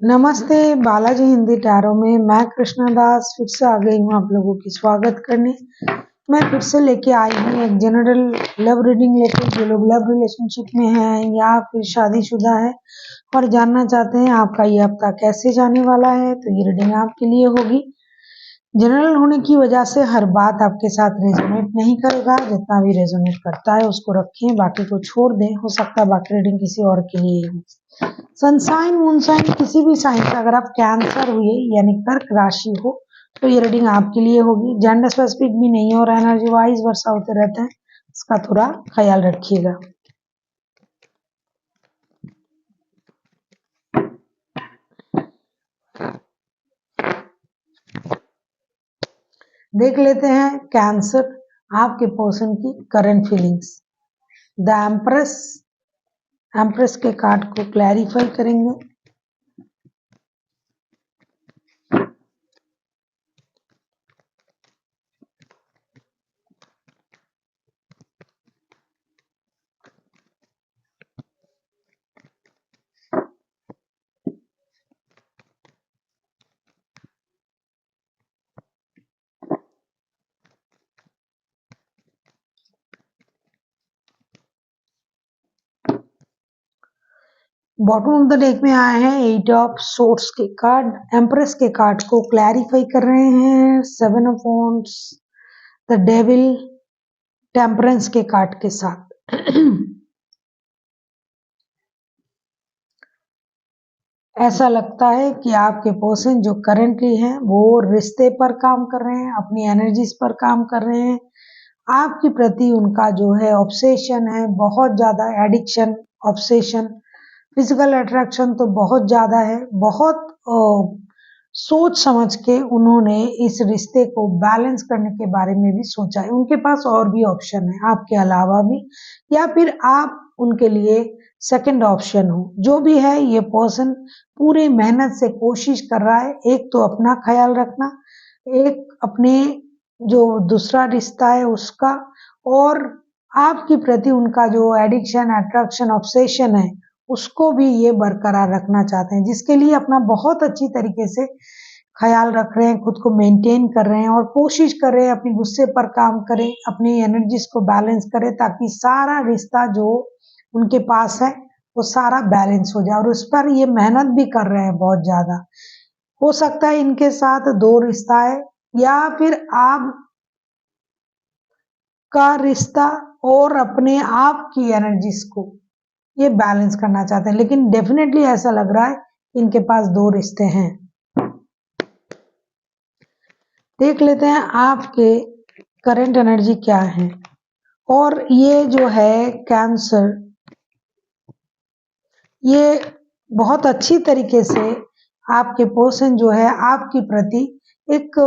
नमस्ते बालाजी हिंदी टैरो में मैं कृष्णा दास फिर से आ गई हूँ आप लोगों की स्वागत करने। मैं फिर से लेके आई हूँ एक जनरल लव रीडिंग लेके, जो लोग लव रिलेशनशिप में हैं या फिर शादीशुदा है और जानना चाहते हैं आपका ये हफ्ता कैसे जाने वाला है, तो ये रीडिंग आपके लिए होगी। जनरल होने की वजह से हर बात आपके साथ रेजोनेट नहीं करेगा, जितना भी रेजोनेट करता है उसको रखें, बाकी को छोड़ दें। हो सकता है बाकी रीडिंग किसी और के लिए हो। सनसाइन मूनसाइन किसी भी साइन से अगर आप कैंसर हुए यानी कर्क राशि हो तो ये रीडिंग आपके लिए होगी। जेंडर स्पेसिफिक भी नहीं हो रहा, एनर्जी वाइज वर्षा होते रहते हैं, इसका थोड़ा ख्याल रखिएगा। देख लेते हैं कैंसर आपके पर्सन की current feelings. The empress, empress के कार्ड को क्लैरिफाई करेंगे। बॉटम ऑफ द डेक में आए हैं 8 ऑफ सोर्ड्स के कार्ड। एम्प्रेस के कार्ड को क्लैरिफाई कर रहे हैं 7 of wands, the devil, temperance के कार्ड के साथ। ऐसा लगता है कि आपके पर्सन जो करेंटली हैं वो रिश्ते पर काम कर रहे हैं, अपनी एनर्जीज पर काम कर रहे हैं। आपके प्रति उनका जो है ऑब्सेशन है, बहुत ज्यादा एडिक्शन, ऑब्सेशन, फिजिकल अट्रैक्शन तो बहुत ज्यादा है। बहुत सोच समझ के उन्होंने इस रिश्ते को बैलेंस करने के बारे में भी सोचा है। उनके पास और भी ऑप्शन है आपके अलावा भी, या फिर आप उनके लिए सेकंड ऑप्शन हो। जो भी है, ये पर्सन पूरे मेहनत से कोशिश कर रहा है, एक तो अपना ख्याल रखना, एक अपने जो दूसरा रिश्ता है उसका, और आपके प्रति उनका जो एडिक्शन, अट्रैक्शन, ऑब्सेशन है उसको भी ये बरकरार रखना चाहते हैं, जिसके लिए अपना बहुत अच्छी तरीके से ख्याल रख रहे हैं, खुद को मेंटेन कर रहे हैं और कोशिश कर रहे हैं अपने गुस्से पर काम करें, अपनी एनर्जीज को बैलेंस करें, ताकि सारा रिश्ता जो उनके पास है वो सारा बैलेंस हो जाए। और उस पर ये मेहनत भी कर रहे हैं बहुत ज्यादा। हो सकता है इनके साथ दो रिश्ता है, या फिर आप का रिश्ता और अपने आप की एनर्जीज को ये बैलेंस करना चाहते हैं। लेकिन डेफिनेटली ऐसा लग रहा है इनके पास दो रिश्ते हैं। देख लेते हैं आपके करंट एनर्जी क्या है। और ये जो है कैंसर, ये बहुत अच्छी तरीके से आपके पर्सन जो है आपके प्रति एक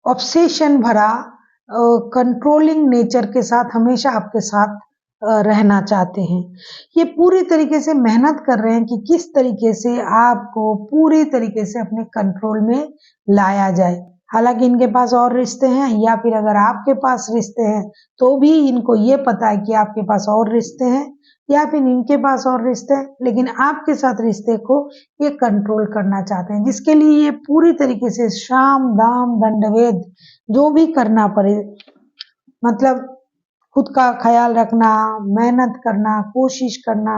ऑब्सेशन भरा, कंट्रोलिंग नेचर के साथ हमेशा आपके साथ रहना चाहते हैं। ये पूरी तरीके से मेहनत कर रहे हैं कि किस तरीके से आपको पूरी तरीके से अपने कंट्रोल में लाया जाए। हालांकि इनके पास और रिश्ते हैं, या फिर अगर आपके पास रिश्ते हैं तो भी इनको ये पता है कि आपके पास और रिश्ते हैं, या फिर इनके पास और रिश्ते हैं, लेकिन आपके साथ रिश्ते को ये कंट्रोल करना चाहते हैं, जिसके लिए ये पूरी तरीके से साम दाम दंडभेद जो भी करना पड़े, मतलब खुद का ख्याल रखना, मेहनत करना, कोशिश करना,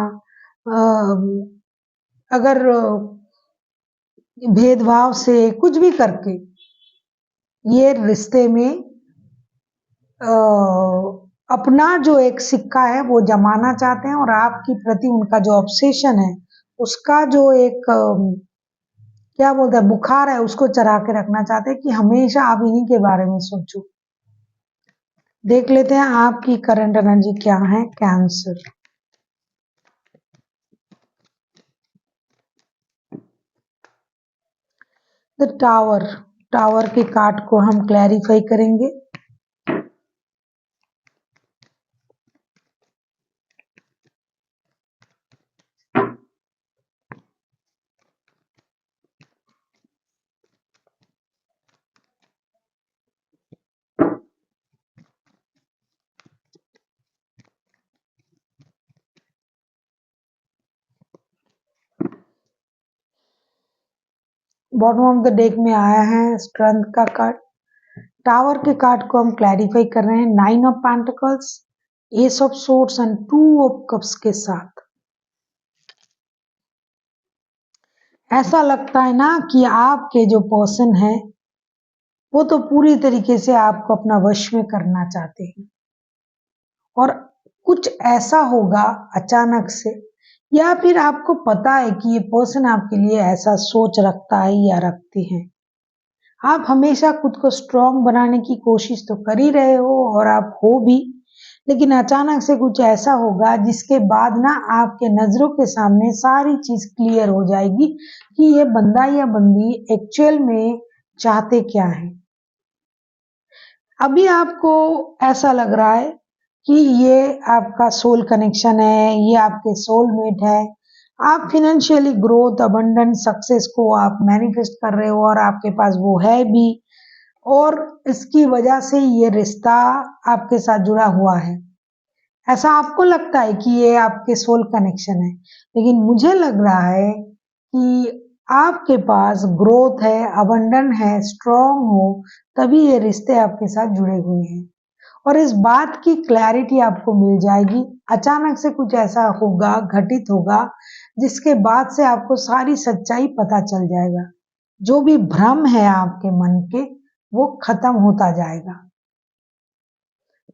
अगर भेदभाव से कुछ भी करके ये रिश्ते में अपना जो एक सिक्का है वो जमाना चाहते हैं, और आपके प्रति उनका जो ऑब्सेशन है उसका जो एक क्या बोलते हैं बुखार है उसको चढ़ा के रखना चाहते हैं कि हमेशा आप इन्हीं के बारे में सोचो। देख लेते हैं आपकी करंट एनर्जी क्या है कैंसर। द टावर, टावर के कार्ड को हम क्लैरिफाई करेंगे। बॉटम ऑफ द डेक में आया है स्ट्रेंथ का कार्ड। टावर के कार्ड को हम क्लैरिफाई कर रहे हैं 9 of pentacles, S of swords and 2 of cups के साथ। ऐसा लगता है ना कि आपके जो पर्सन है वो तो पूरी तरीके से आपको अपना वश में करना चाहते हैं, और कुछ ऐसा होगा अचानक से, या फिर आपको पता है कि ये पर्सन आपके लिए ऐसा सोच रखता है या रखती है। आप हमेशा खुद को स्ट्रांग बनाने की कोशिश तो कर ही रहे हो और आप हो भी, लेकिन अचानक से कुछ ऐसा होगा जिसके बाद ना आपके नजरों के सामने सारी चीज क्लियर हो जाएगी कि ये बंदा या बंदी एक्चुअल में चाहते क्या है। अभी आपको ऐसा लग रहा है कि ये आपका सोल कनेक्शन है, ये आपके सोलमेट है। आप फिनेंशियली ग्रोथ, अबंडेंस, सक्सेस को आप मैनिफेस्ट कर रहे हो और आपके पास वो है भी, और इसकी वजह से ये रिश्ता आपके साथ जुड़ा हुआ है। ऐसा आपको लगता है कि ये आपके सोल कनेक्शन है, लेकिन मुझे लग रहा है कि आपके पास ग्रोथ है, अबंडन है, स्ट्रांग हो, तभी ये रिश्ते आपके साथ जुड़े हुए हैं। और इस बात की क्लैरिटी आपको मिल जाएगी। अचानक से कुछ ऐसा होगा, घटित होगा, जिसके बाद से आपको सारी सच्चाई पता चल जाएगा। जो भी भ्रम है आपके मन के, वो खत्म होता जाएगा।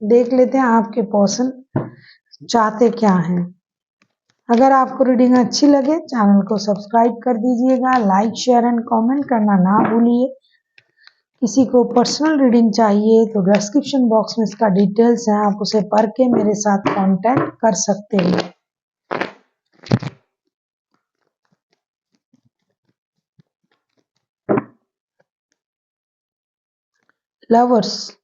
देख लेते हैं आपके पर्सन चाहते क्या हैं। अगर आपको रीडिंग अच्छी लगे चैनल को सब्सक्राइब कर दीजिएगा, लाइक शेयर एंड कमेंट करना ना भूलिए। किसी को पर्सनल रीडिंग चाहिए तो डिस्क्रिप्शन बॉक्स में इसका डिटेल्स है, आप उसे पढ़ के मेरे साथ कांटेक्ट कर सकते हैं। लवर्स,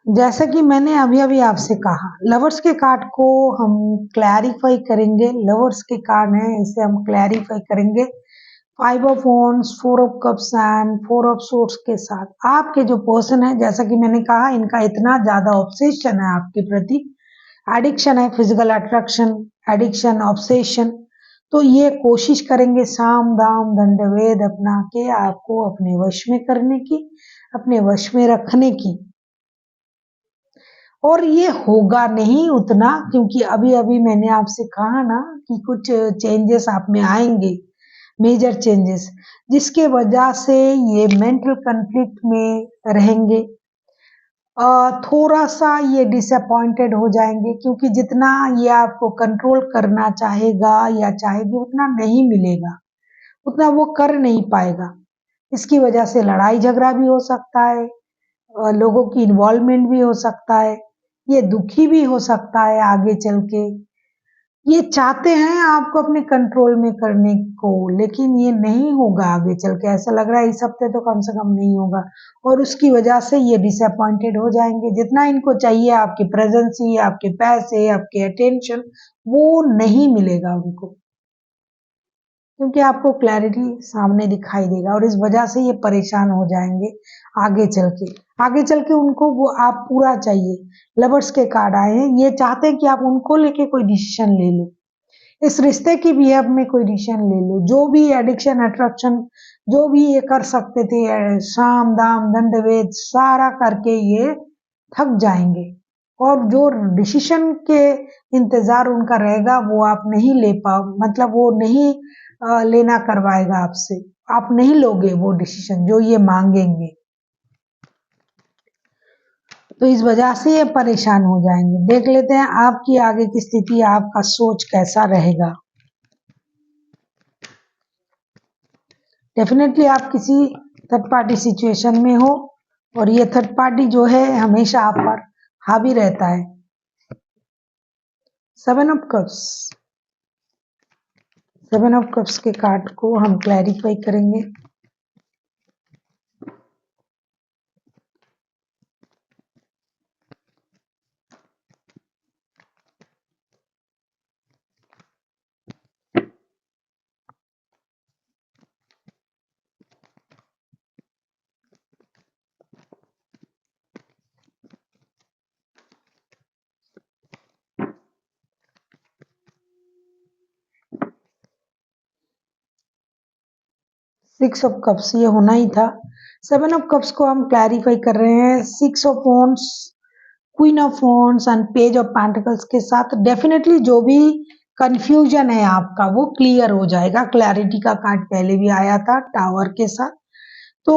जैसा कि मैंने अभी अभी आपसे कहा, लवर्स के कार्ड को हम क्लैरिफाई करेंगे। लवर्स के कार्ड है, इसे हम क्लैरिफाई करेंगे 5 of wands, 4 of cups and 4 of swords के साथ। आपके जो पर्सन है, जैसा कि मैंने कहा, इनका इतना ज्यादा ऑब्सेशन है आपके प्रति, एडिक्शन है, फिजिकल अट्रैक्शन, एडिक्शन, ऑब्सेशन। तो ये कोशिश करेंगे साम दाम दंड भेद अपना के आपको अपने वश में करने की, अपने वश में रखने की। और ये होगा नहीं उतना, क्योंकि अभी अभी मैंने आपसे कहा ना कि कुछ चेंजेस आप में आएंगे, मेजर चेंजेस, जिसके वजह से ये मेंटल कन्फ्लिक्ट में रहेंगे। थोड़ा सा ये डिसअपॉइंटेड हो जाएंगे, क्योंकि जितना ये आपको कंट्रोल करना चाहेगा या चाहेगी उतना नहीं मिलेगा, उतना वो कर नहीं पाएगा। इसकी वजह से लड़ाई झगड़ा भी हो सकता है, लोगों की इन्वॉल्वमेंट भी हो सकता है, ये दुखी भी हो सकता है आगे चल के। ये चाहते हैं आपको अपने कंट्रोल में करने को, लेकिन ये नहीं होगा आगे चल के। ऐसा लग रहा है इस हफ्ते तो कम से कम नहीं होगा, और उसकी वजह से ये डिसअपॉइंटेड हो जाएंगे। जितना इनको चाहिए आपकी प्रेजेंसी, आपके पैसे, आपके अटेंशन, वो नहीं मिलेगा उनको, क्योंकि आपको क्लैरिटी सामने दिखाई देगा, और इस वजह से ये परेशान हो जाएंगे आगे चल के। आगे चल के उनको वो आप पूरा चाहिए। लवर्स के कार्ड आए हैं, ये चाहते हैं कि आप उनको लेके कोई डिसीजन ले लो, इस रिश्ते की बिहेव में कोई डिसीजन ले लो। जो भी एडिक्शन, अट्रैक्शन, जो भी ये कर सकते थे, साम दाम दंड भेद सारा करके ये थक जाएंगे, और जो डिसीजन के इंतजार उनका रहेगा वो आप नहीं ले पाओ, मतलब वो नहीं लेना करवाएगा आपसे, आप नहीं लोगे वो डिसीजन जो ये मांगेंगे। तो इस वजह से ये परेशान हो जाएंगे। देख लेते हैं आपकी आगे की स्थिति, आपका सोच कैसा रहेगा। डेफिनेटली आप किसी थर्ड पार्टी सिचुएशन में हो, और ये थर्ड पार्टी जो है हमेशा आप पर हावी रहता है। 7 ऑफ कप्स, 7 ऑफ कप्स के कार्ड को हम क्लैरिफाई करेंगे। 6 ऑफ कप्स ये होना ही था। 7 ऑफ कप्स को हम क्लैरिफाई कर रहे हैं 6 of wands, queen of wands and page of pentacles के साथ। डेफिनेटली जो भी कंफ्यूजन है आपका वो क्लियर हो जाएगा। क्लैरिटी का कार्ड पहले भी आया था टावर के साथ। तो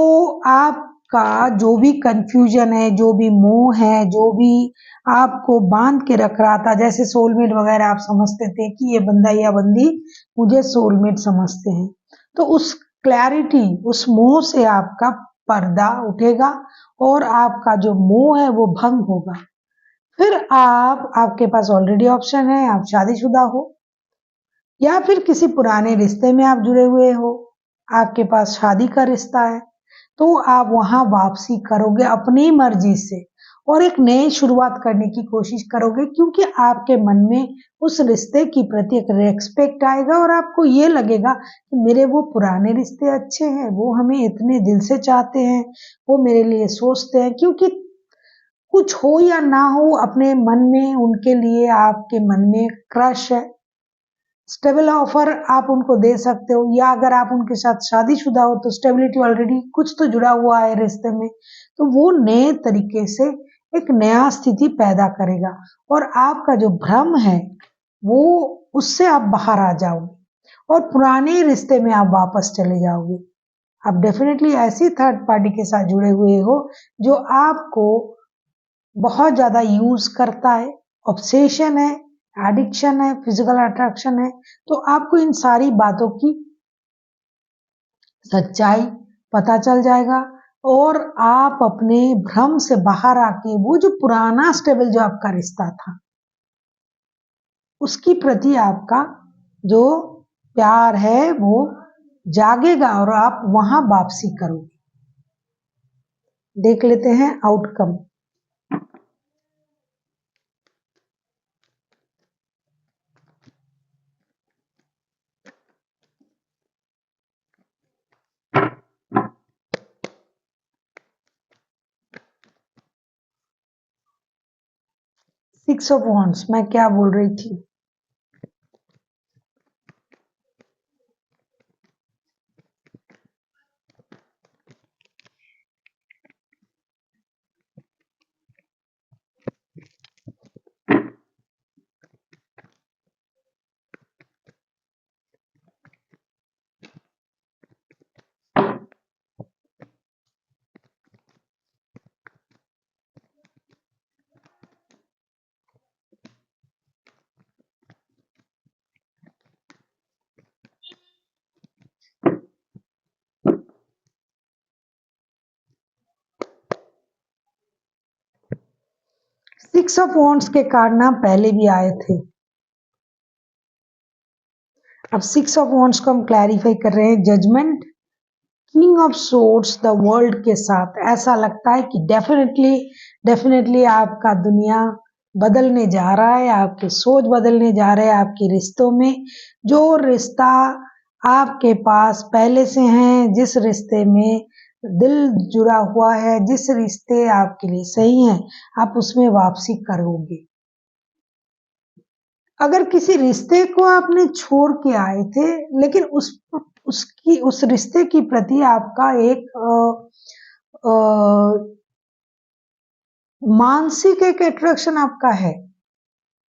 आपका जो भी कंफ्यूजन है, जो भी मोह है, जो भी आपको बांध के रख रहा था, जैसे सोलमेट वगैरह आप समझते थे कि ये बंदा या बंदी मुझे सोलमेट समझते हैं, तो उस क्लैरिटी, उस मोह से आपका पर्दा उठेगा और आपका जो मोह है वो भंग होगा। फिर आपके पास ऑलरेडी ऑप्शन है, आप शादीशुदा हो या फिर किसी पुराने रिश्ते में आप जुड़े हुए हो, आपके पास शादी का रिश्ता है, तो आप वहां वापसी करोगे अपनी मर्जी से और एक नई शुरुआत करने की कोशिश करोगे, क्योंकि आपके मन में उस रिश्ते की प्रति एक रेस्पेक्ट आएगा और आपको ये लगेगा कि मेरे वो पुराने रिश्ते अच्छे हैं, वो हमें इतने दिल से चाहते हैं, वो मेरे लिए सोचते हैं। क्योंकि कुछ हो या ना हो, अपने मन में उनके लिए आपके मन में क्रश है। स्टेबल ऑफर आप उनको दे सकते हो, या अगर आप उनके साथ शादीशुदा हो तो स्टेबिलिटी ऑलरेडी कुछ तो जुड़ा हुआ है रिश्ते में, तो वो नए तरीके से एक नया स्थिति पैदा करेगा और आपका जो भ्रम है वो उससे आप बाहर आ जाओगे और पुराने रिश्ते में आप वापस चले जाओगे। आप डेफिनेटली ऐसी थर्ड पार्टी के साथ जुड़े हुए हो जो आपको बहुत ज्यादा यूज करता है, ऑब्सेशन है, एडिक्शन है, फिजिकल अट्रैक्शन है, तो आपको इन सारी बातों की सच्चाई पता चल जाएगा और आप अपने भ्रम से बाहर आके वो जो पुराना स्टेबल जो आपका रिश्ता था उसकी प्रति आपका जो प्यार है वो जागेगा और आप वहां वापसी करोगे। देख लेते हैं आउटकम। 6 ऑफ वॉन्ड्स, मैं क्या बोल रही थी? सिक्स ऑफ वॉन्ड्स के कार्ड ना पहले भी आए थे। अब 6 ऑफ वॉन्ड्स को हम क्लैरिफाई कर रहे हैं judgement, king of swords the world के साथ। ऐसा लगता है कि डेफिनेटली आपका दुनिया बदलने जा रहा है, आपकी सोच बदलने जा रहे हैं आपके रिश्तों में। जो रिश्ता आपके पास पहले से है, जिस रिश्ते में दिल जुड़ा हुआ है, जिस रिश्ते आपके लिए सही है, आप उसमें वापसी करोगे। अगर किसी रिश्ते को आपने छोड़ के आए थे, लेकिन उस रिश्ते की प्रति आपका एक मानसिक एक अट्रैक्शन आपका है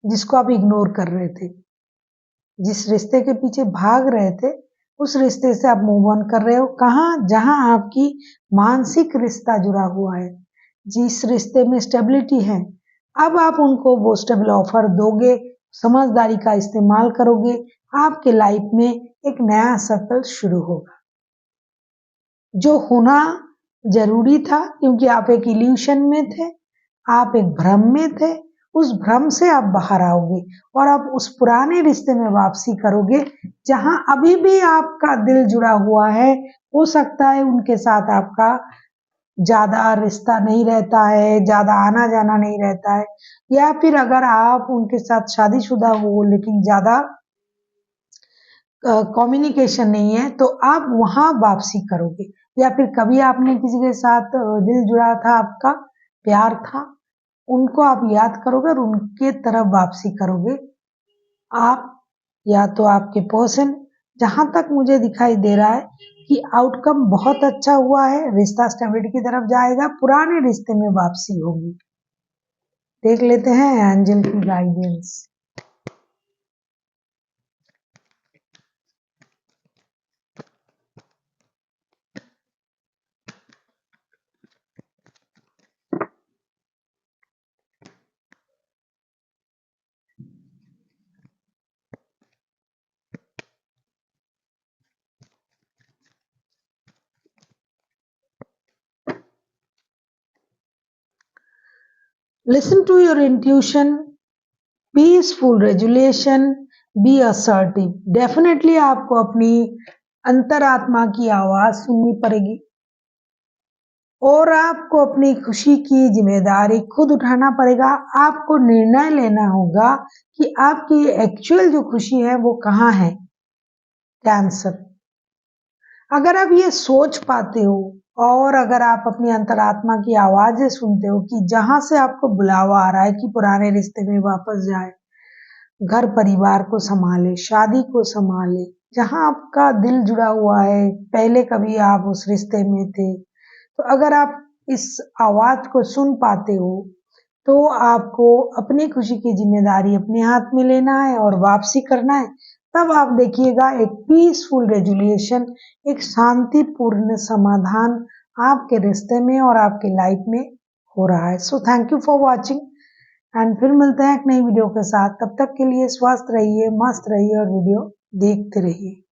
जिसको आप इग्नोर कर रहे थे, जिस रिश्ते के पीछे भाग रहे थे उस रिश्ते से आप मूव ऑन कर रहे हो। कहाँ? जहां आपकी मानसिक रिश्ता जुड़ा हुआ है, जिस रिश्ते में स्टेबिलिटी है, अब आप उनको वो स्टेबल ऑफर दोगे, समझदारी का इस्तेमाल करोगे, आपके लाइफ में एक नया सर्कल शुरू होगा जो होना जरूरी था, क्योंकि आप एक इल्यूशन में थे, आप एक भ्रम में थे। उस भ्रम से आप बाहर आओगे और आप उस पुराने रिश्ते में वापसी करोगे जहां अभी भी आपका दिल जुड़ा हुआ है। हो सकता है उनके साथ आपका ज्यादा रिश्ता नहीं रहता है, ज्यादा आना जाना नहीं रहता है, या फिर अगर आप उनके साथ शादीशुदा हो लेकिन ज्यादा कम्युनिकेशन नहीं है, तो आप वहां वापसी करोगे। या फिर कभी आपने किसी के साथ दिल जुड़ा था, आपका प्यार था, उनको आप याद करोगे और उनके तरफ वापसी करोगे। आप या तो आपके पर्सन, जहां तक मुझे दिखाई दे रहा है कि आउटकम बहुत अच्छा हुआ है, रिश्ता स्टेबिलिटी की तरफ जाएगा, पुराने रिश्ते में वापसी होगी। देख लेते हैं एंजल की guidance. Listen to your intuition, peaceful regulation, be assertive. Definitely आपको अपनी अंतरात्मा की आवाज सुननी पड़ेगी और आपको अपनी खुशी की जिम्मेदारी खुद उठाना पड़ेगा। आपको निर्णय लेना होगा कि आपकी एक्चुअल जो खुशी है वो कहाँ है। कैंसर, अगर आप ये सोच पाते हो और अगर आप अपनी अंतरात्मा की आवाजें सुनते हो कि जहां से आपको बुलावा आ रहा है कि पुराने रिश्ते में वापस जाए, घर परिवार को संभाले, शादी को संभाले, जहां आपका दिल जुड़ा हुआ है, पहले कभी आप उस रिश्ते में थे, तो अगर आप इस आवाज को सुन पाते हो तो आपको अपनी खुशी की जिम्मेदारी अपने हाथ में लेना है और वापसी करना है। तब आप देखिएगा एक पीसफुल रेजुलेशन, एक शांतिपूर्ण समाधान आपके रिश्ते में और आपके लाइफ में हो रहा है। So thank you for watching and फिर मिलते हैं एक नई वीडियो के साथ। तब तक के लिए स्वस्थ रहिए, मस्त रहिए और वीडियो देखते रहिए।